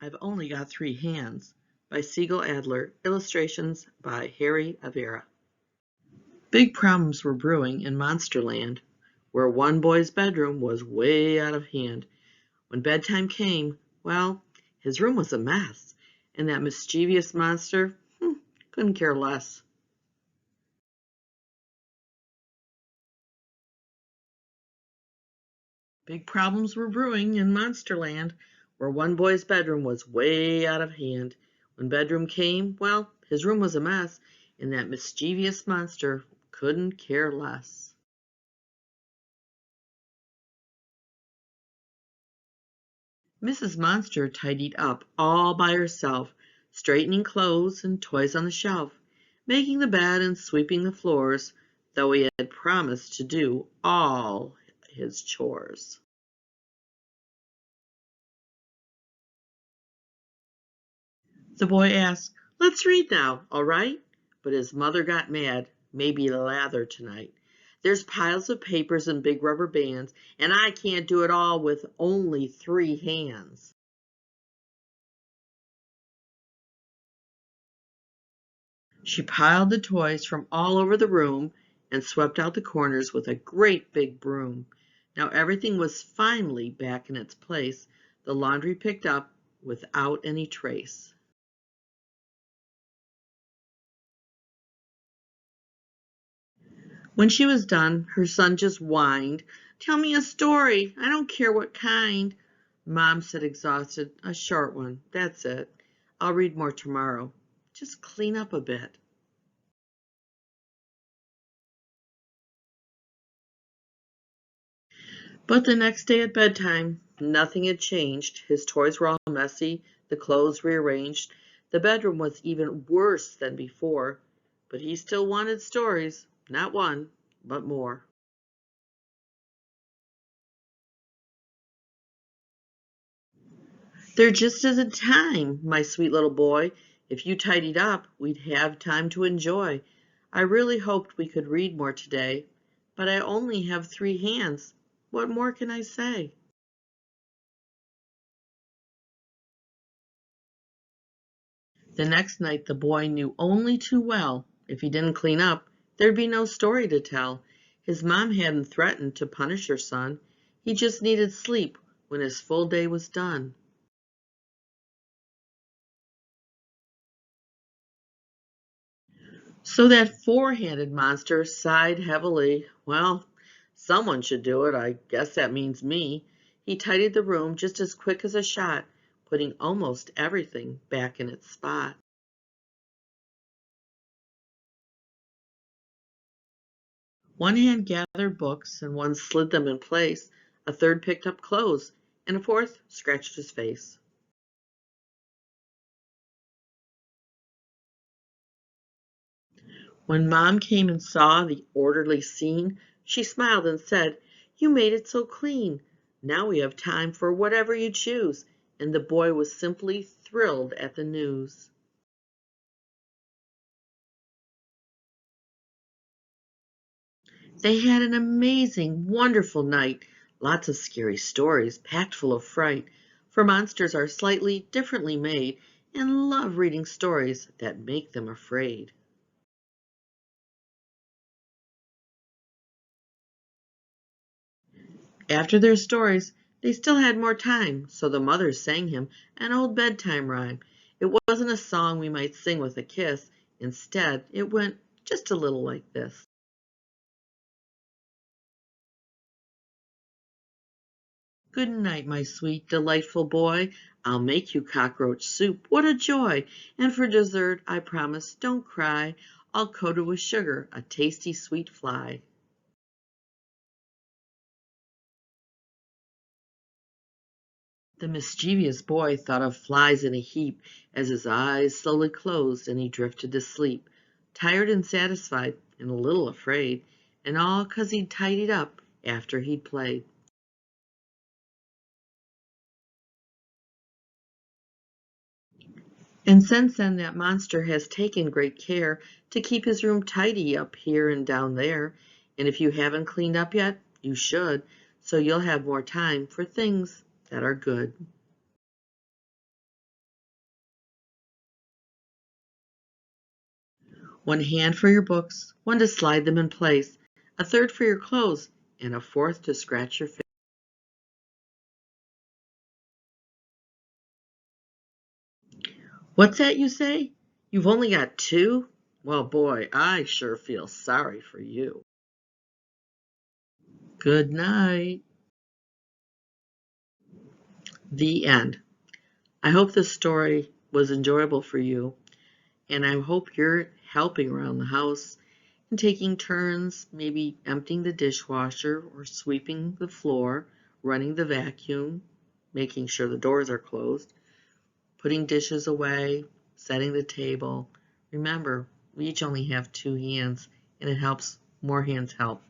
I've Only Got Three Hands by Siegel Adler, illustrations by Harry Avera. Big problems were brewing in Monsterland, where one boy's bedroom was way out of hand. When bedtime came, well, his room was a mess, and that mischievous monster couldn't care less. Big problems were brewing in Monsterland, where one boy's bedroom was way out of hand. When bedroom came, well, his room was a mess, and that mischievous monster couldn't care less. Mrs. Monster tidied up all by herself, straightening clothes and toys on the shelf, making the bed and sweeping the floors, though he had promised to do all his chores. The boy asked, "Let's read now, all right?" But his mother got mad. "Maybe lather tonight. There's piles of papers and big rubber bands, and I can't do it all with only three hands." She piled the toys from all over the room and swept out the corners with a great big broom. Now everything was finally back in its place, the laundry picked up without any trace. When she was done, her son just whined, "Tell me a story. I don't care what kind." Mom said exhausted, "A short one, that's it. I'll read more tomorrow. Just clean up a bit." But the next day at bedtime, nothing had changed. His toys were all messy, the clothes rearranged. The bedroom was even worse than before, but he still wanted stories, not one, but more. "There just isn't time, my sweet little boy. If you tidied up, we'd have time to enjoy. I really hoped we could read more today, but I only have three hands. What more can I say?" The next night the boy knew only too well if he didn't clean up, there'd be no story to tell. His mom hadn't threatened to punish her son. He just needed sleep when his full day was done. So that four-handed monster sighed heavily. "Well, someone should do it. I guess that means me." He tidied the room just as quick as a shot, putting almost everything back in its spot. One hand gathered books and one slid them in place. A third picked up clothes and a fourth scratched his face. When Mom came and saw the orderly scene, she smiled and said, "You made it so clean. Now we have time for whatever you choose." And the boy was simply thrilled at the news. They had an amazing, wonderful night. Lots of scary stories packed full of fright, for monsters are slightly differently made and love reading stories that make them afraid. After their stories, they still had more time, so the mother sang him an old bedtime rhyme. It wasn't a song we might sing with a kiss. Instead, it went just a little like this. "Good night, my sweet, delightful boy. I'll make you cockroach soup. What a joy! And for dessert, I promise, don't cry. I'll coat it with sugar, a tasty sweet fly." The mischievous boy thought of flies in a heap as his eyes slowly closed and he drifted to sleep, tired and satisfied and a little afraid, and all 'cause he'd tidied up after he'd played. And since then that monster has taken great care to keep his room tidy up here and down there, and if you haven't cleaned up yet, you should, so you'll have more time for things that are good. One hand for your books, one to slide them in place, a third for your clothes, and a fourth to scratch your face. What's that you say? You've only got two? Well, boy, I sure feel sorry for you. Good night. The end. I hope this story was enjoyable for you, and I hope you're helping around the house and taking turns, maybe emptying the dishwasher or sweeping the floor, running the vacuum, making sure the doors are closed, putting dishes away, setting the table. Remember, we each only have two hands, and it helps more hands help.